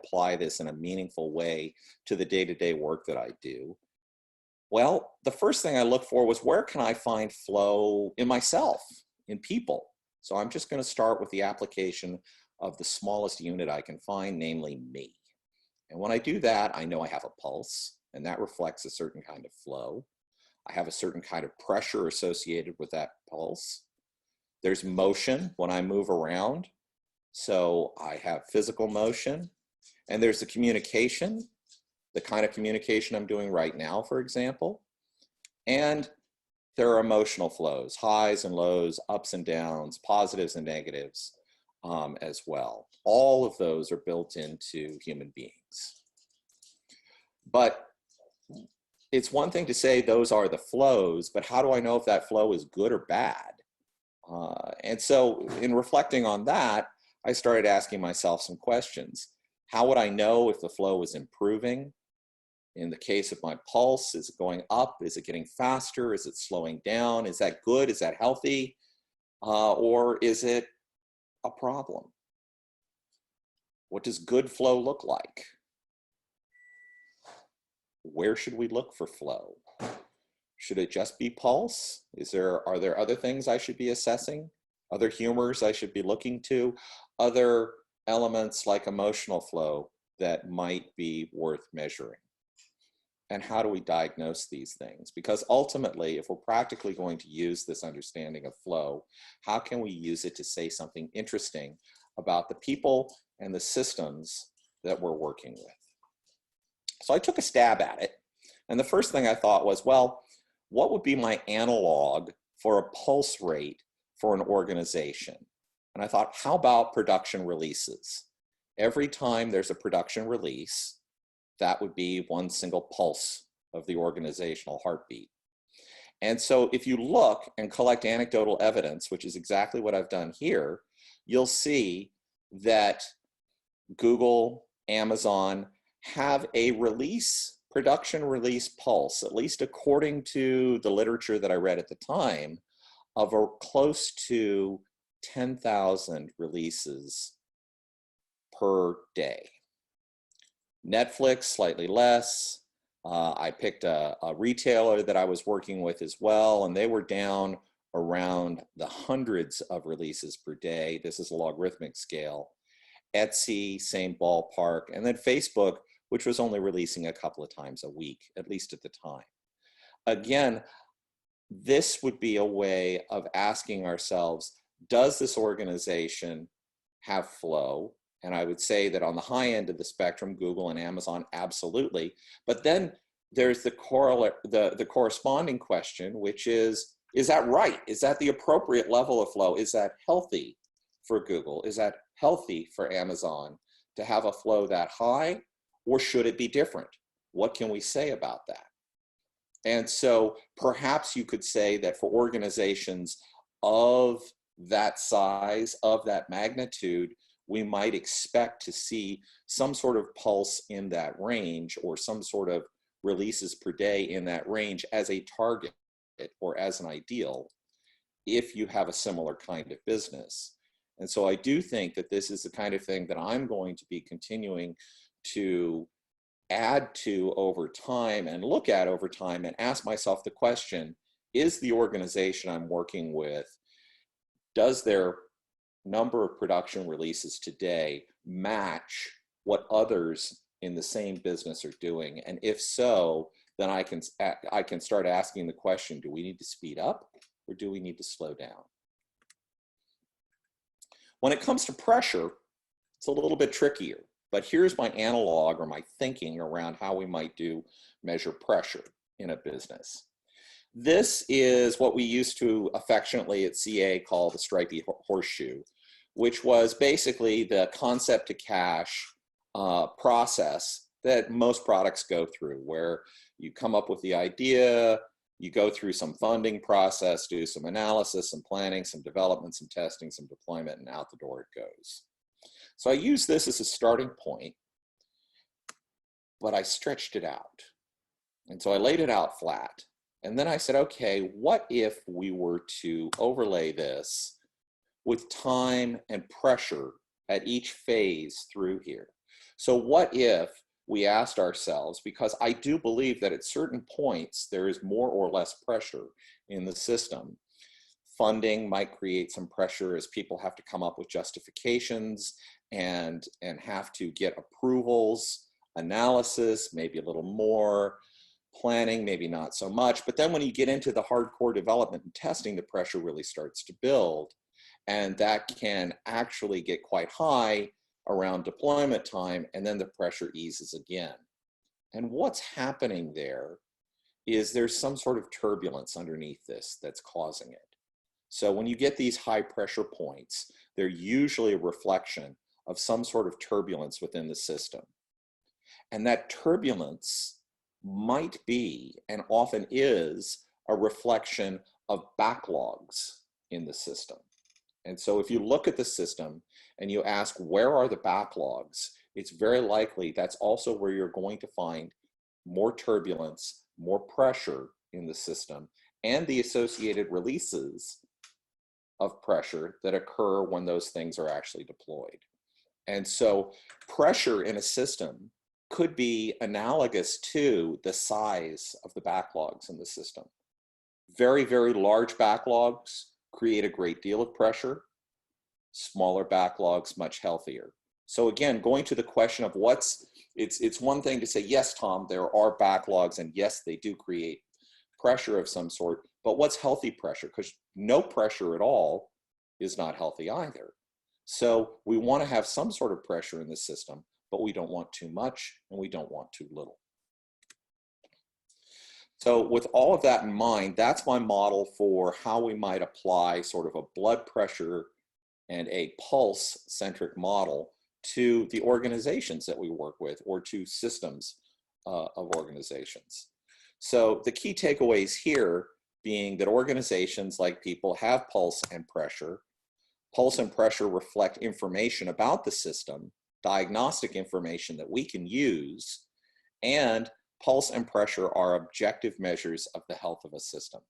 apply this in a meaningful way to the day-to-day work that I do? Well, the first thing I looked for was, where can I find flow in myself, in people? So I'm just going to start with the application of the smallest unit I can find, namely me. And when I do that, I know I have a pulse, and that reflects a certain kind of flow. I have a certain kind of pressure associated with that pulse. There's motion when I move around. So I have physical motion, and there's the communication, the kind of communication I'm doing right now, for example. And there are emotional flows, highs and lows, ups and downs, positives and negatives as well. All of those are built into human beings. But it's one thing to say those are the flows, but how do I know if that flow is good or bad? And so in reflecting on that, I started asking myself some questions. How would I know if the flow is improving? In the case of my pulse, is it going up? Is it getting faster? Is it slowing down? Is that good? Is that healthy? Or is it a problem? What does good flow look like? Where should we look for flow? Should it just be pulse? Are there other things I should be assessing? Other humors I should be looking to? Other elements like emotional flow that might be worth measuring? And how do we diagnose these things? Because ultimately, if we're practically going to use this understanding of flow, how can we use it to say something interesting about the people and the systems that we're working with? So I took a stab at it. And the first thing I thought was, well, what would be my analog for a pulse rate for an organization? And I thought, how about production releases? Every time there's a production release, that would be one single pulse of the organizational heartbeat. And so if you look and collect anecdotal evidence, which is exactly what I've done here, you'll see that Google, Amazon have a production release pulse, at least according to the literature that I read at the time, of close to 10,000 releases per day. Netflix, slightly less. I picked a retailer that I was working with as well, and they were down around the hundreds of releases per day. This is a logarithmic scale. Etsy, same ballpark. And then Facebook, which was only releasing a couple of times a week, at least at the time. Again, this would be a way of asking ourselves, does this organization have flow? And I would say that on the high end of the spectrum, Google and Amazon, absolutely. But then there's the corresponding question, which is that right? Is that the appropriate level of flow? Is that healthy for Google? Is that healthy for Amazon to have a flow that high? Or should it be different? What can we say about that? And so perhaps you could say that for organizations of that size, of that magnitude, we might expect to see some sort of pulse in that range, or some sort of releases per day in that range as a target or as an ideal, if you have a similar kind of business. And so I do think that this is the kind of thing that I'm going to be continuing to add to over time and look at over time and ask myself the question, is the organization I'm working with, does their number of production releases today match what others in the same business are doing? And if so, then I can start asking the question, do we need to speed up or do we need to slow down? When it comes to pressure, it's a little bit trickier, but here's my analog or my thinking around how we might measure pressure in a business. This is what we used to affectionately at CA call the stripy horseshoe, which was basically the concept to cash process that most products go through, where you come up with the idea, you go through some funding process, do some analysis, some planning, some development, some testing, some deployment, and out the door it goes. So I use this as a starting point, but I stretched it out. And so I laid it out flat. And then I said, okay, what if we were to overlay this with time and pressure at each phase through here? So what if we asked ourselves, because I do believe that at certain points there is more or less pressure in the system. Funding might create some pressure as people have to come up with justifications and have to get approvals, analysis, maybe a little more, planning, maybe not so much. But then when you get into the hardcore development and testing, the pressure really starts to build. And that can actually get quite high around deployment time, and then the pressure eases again. And what's happening there is there's some sort of turbulence underneath this that's causing it. So when you get these high pressure points, they're usually a reflection of some sort of turbulence within the system. And that turbulence might be, and often is, a reflection of backlogs in the system. And so if you look at the system and you ask, where are the backlogs? It's very likely that's also where you're going to find more turbulence, more pressure in the system, and the associated releases of pressure that occur when those things are actually deployed. And so pressure in a system could be analogous to the size of the backlogs in the system. Very, very large backlogs create a great deal of pressure. Smaller backlogs, much healthier. So again, going to the question of it's one thing to say, yes, Tom, there are backlogs, and yes, they do create pressure of some sort, but what's healthy pressure? Because no pressure at all is not healthy either. So we want to have some sort of pressure in the system, but we don't want too much and we don't want too little. So with all of that in mind, that's my model for how we might apply sort of a blood pressure and a pulse-centric model to the organizations that we work with, or to systems of organizations. So the key takeaways here being that organizations, like people, have pulse and pressure. Pulse and pressure reflect information about the system, diagnostic information that we can use, and pulse and pressure are objective measures of the health of a system.